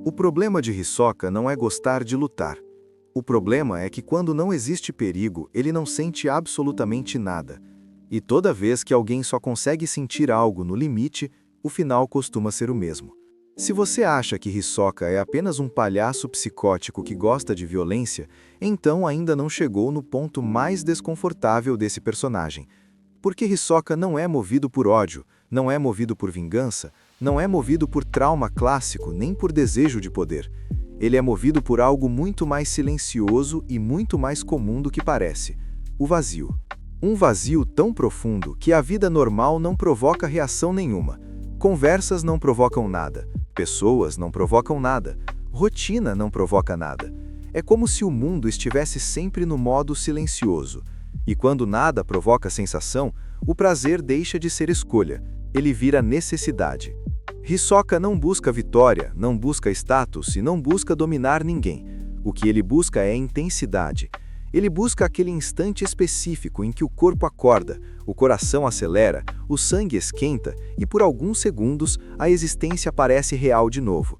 O problema de Hisoka não é gostar de lutar. O problema é que quando não existe perigo, ele não sente absolutamente nada. E toda vez que alguém só consegue sentir algo no limite, o final costuma ser o mesmo. Se você acha que Hisoka é apenas um palhaço psicótico que gosta de violência, então ainda não chegou no ponto mais desconfortável desse personagem. Porque Hisoka não é movido por ódio, não é movido por vingança, não é movido por trauma clássico nem por desejo de poder. Ele é movido por algo muito mais silencioso e muito mais comum do que parece: o vazio. Um vazio tão profundo que a vida normal não provoca reação nenhuma. Conversas não provocam nada, pessoas não provocam nada, rotina não provoca nada. É como se o mundo estivesse sempre no modo silencioso. E quando nada provoca sensação, o prazer deixa de ser escolha, ele vira necessidade. Hisoka não busca vitória, não busca status e não busca dominar ninguém. O que ele busca é intensidade. Ele busca aquele instante específico em que o corpo acorda, o coração acelera, o sangue esquenta e por alguns segundos a existência parece real de novo.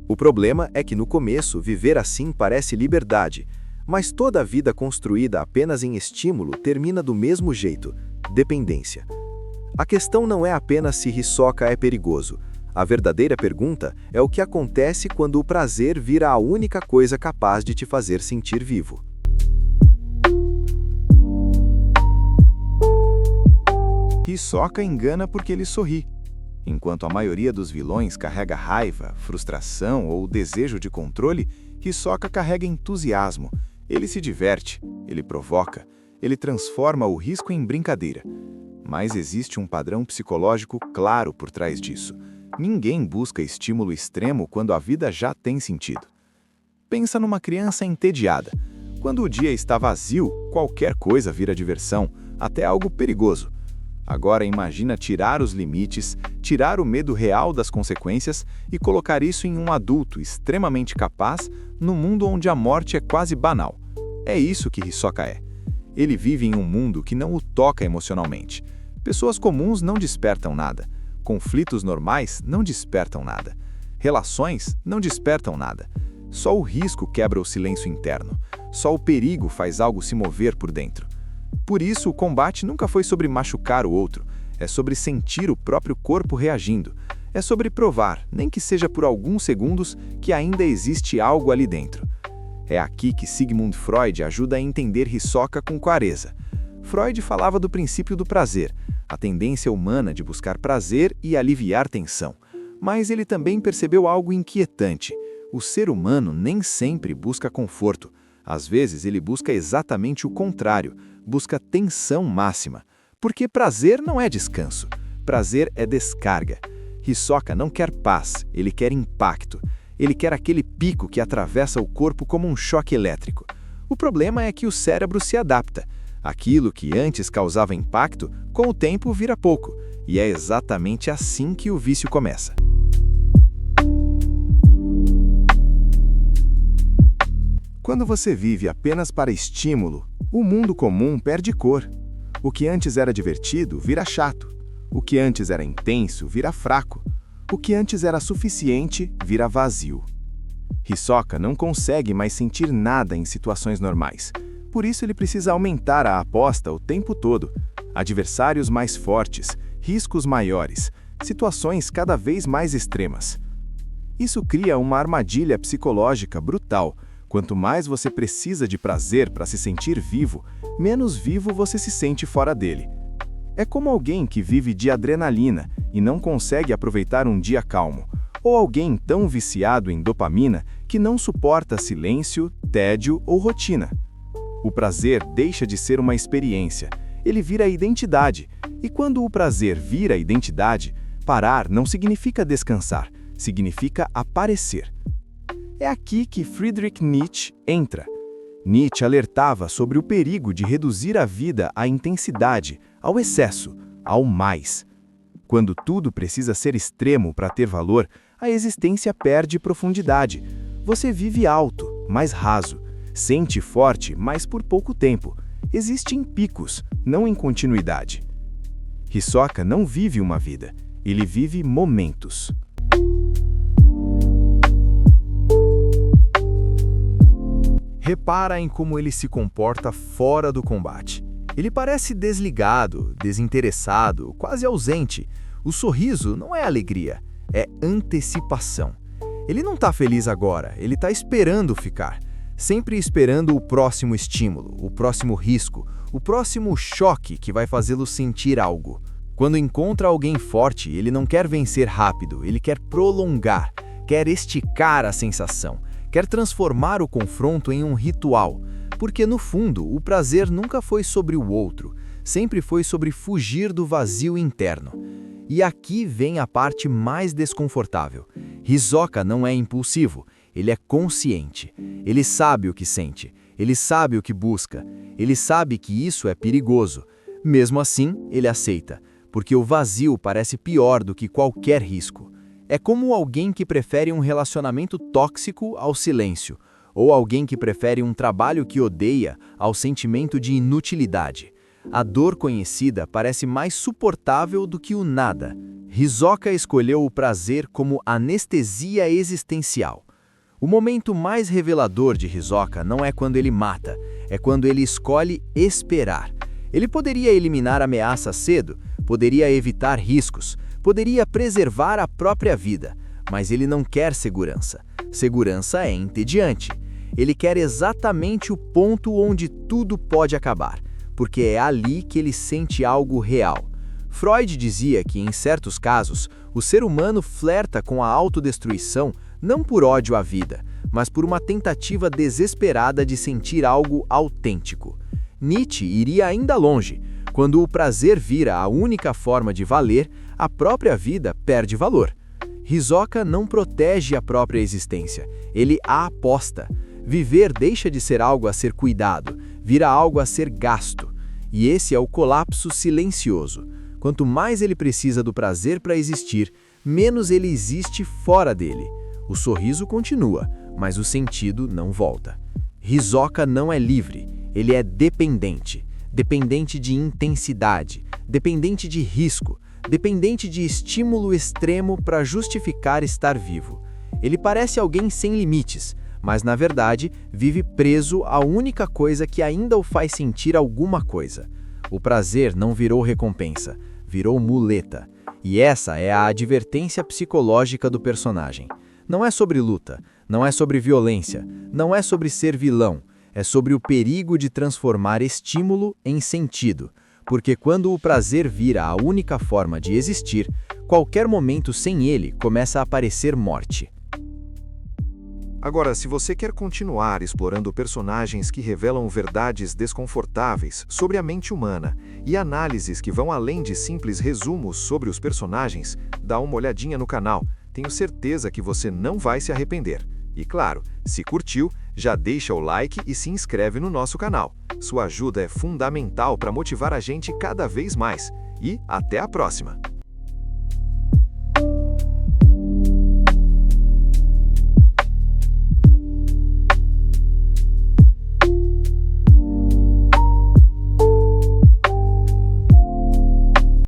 O problema é que no começo viver assim parece liberdade, mas toda a vida construída apenas em estímulo termina do mesmo jeito: dependência. A questão não é apenas se Hisoka é perigoso. A verdadeira pergunta é o que acontece quando o prazer vira a única coisa capaz de te fazer sentir vivo. Hisoka engana porque ele sorri. Enquanto a maioria dos vilões carrega raiva, frustração ou desejo de controle, Hisoka carrega entusiasmo. Ele se diverte, ele provoca, ele transforma o risco em brincadeira. Mas existe um padrão psicológico claro por trás disso. Ninguém busca estímulo extremo quando a vida já tem sentido. Pensa numa criança entediada. Quando o dia está vazio, qualquer coisa vira diversão, até algo perigoso. Agora imagina tirar os limites, tirar o medo real das consequências e colocar isso em um adulto extremamente capaz no mundo onde a morte é quase banal. É isso que Hisoka é. Ele vive em um mundo que não o toca emocionalmente. Pessoas comuns não despertam nada. Conflitos normais não despertam nada. Relações não despertam nada. Só o risco quebra o silêncio interno. Só o perigo faz algo se mover por dentro. Por isso, o combate nunca foi sobre machucar o outro. É sobre sentir o próprio corpo reagindo. É sobre provar, nem que seja por alguns segundos, que ainda existe algo ali dentro. É aqui que Sigmund Freud ajuda a entender Hisoka com clareza. Freud falava do princípio do prazer, a tendência humana de buscar prazer e aliviar tensão. Mas ele também percebeu algo inquietante. O ser humano nem sempre busca conforto. Às vezes ele busca exatamente o contrário, busca tensão máxima. Porque prazer não é descanso, prazer é descarga. Hisoka não quer paz, ele quer impacto. Ele quer aquele pico que atravessa o corpo como um choque elétrico. O problema é que o cérebro se adapta. Aquilo que antes causava impacto, com o tempo vira pouco. E é exatamente assim que o vício começa. Quando você vive apenas para estímulo, o mundo comum perde cor. O que antes era divertido vira chato. O que antes era intenso vira fraco. O que antes era suficiente vira vazio. Hisoka não consegue mais sentir nada em situações normais. Por isso ele precisa aumentar a aposta o tempo todo. Adversários mais fortes, riscos maiores, situações cada vez mais extremas. Isso cria uma armadilha psicológica brutal. Quanto mais você precisa de prazer para se sentir vivo, menos vivo você se sente fora dele. É como alguém que vive de adrenalina e não consegue aproveitar um dia calmo, ou alguém tão viciado em dopamina que não suporta silêncio, tédio ou rotina. O prazer deixa de ser uma experiência, ele vira identidade. E quando o prazer vira identidade, parar não significa descansar, significa aparecer. É aqui que Friedrich Nietzsche entra. Nietzsche alertava sobre o perigo de reduzir a vida à intensidade, ao excesso, ao mais. Quando tudo precisa ser extremo para ter valor, a existência perde profundidade. Você vive alto, mais raso. Sente forte, mas por pouco tempo. Existe em picos, não em continuidade. Hisoka não vive uma vida, ele vive momentos. Repara em como ele se comporta fora do combate. Ele parece desligado, desinteressado, quase ausente. O sorriso não é alegria, é antecipação. Ele não está feliz agora, ele está esperando ficar. Sempre esperando o próximo estímulo, o próximo risco, o próximo choque que vai fazê-lo sentir algo. Quando encontra alguém forte, ele não quer vencer rápido, ele quer prolongar, quer esticar a sensação, quer transformar o confronto em um ritual, porque no fundo o prazer nunca foi sobre o outro, sempre foi sobre fugir do vazio interno. E aqui vem a parte mais desconfortável. Hisoka não é impulsivo, ele é consciente. Ele sabe o que sente, ele sabe o que busca, ele sabe que isso é perigoso. Mesmo assim, ele aceita, porque o vazio parece pior do que qualquer risco. É como alguém que prefere um relacionamento tóxico ao silêncio, ou alguém que prefere um trabalho que odeia ao sentimento de inutilidade. A dor conhecida parece mais suportável do que o nada. Hisoka escolheu o prazer como anestesia existencial. O momento mais revelador de Hisoka não é quando ele mata, é quando ele escolhe esperar. Ele poderia eliminar ameaças cedo, poderia evitar riscos, poderia preservar a própria vida, mas ele não quer segurança. Segurança é entediante. Ele quer exatamente o ponto onde tudo pode acabar, porque é ali que ele sente algo real. Freud dizia que, em certos casos, o ser humano flerta com a autodestruição não por ódio à vida, mas por uma tentativa desesperada de sentir algo autêntico. Nietzsche iria ainda longe. Quando o prazer vira a única forma de valer, a própria vida perde valor. Hisoka não protege a própria existência, ele a aposta. Viver deixa de ser algo a ser cuidado, vira algo a ser gasto. E esse é o colapso silencioso. Quanto mais ele precisa do prazer para existir, menos ele existe fora dele. O sorriso continua, mas o sentido não volta. Hisoka não é livre, ele é dependente. Dependente de intensidade, dependente de risco, dependente de estímulo extremo para justificar estar vivo. Ele parece alguém sem limites, mas na verdade vive preso à única coisa que ainda o faz sentir alguma coisa. O prazer não virou recompensa, virou muleta. E essa é a advertência psicológica do personagem. Não é sobre luta, não é sobre violência, não é sobre ser vilão, é sobre o perigo de transformar estímulo em sentido, porque quando o prazer vira a única forma de existir, qualquer momento sem ele começa a parecer morte. Agora, se você quer continuar explorando personagens que revelam verdades desconfortáveis sobre a mente humana e análises que vão além de simples resumos sobre os personagens, dá uma olhadinha no canal. Tenho certeza que você não vai se arrepender. E claro, se curtiu, já deixa o like e se inscreve no nosso canal. Sua ajuda é fundamental para motivar a gente cada vez mais. E até a próxima!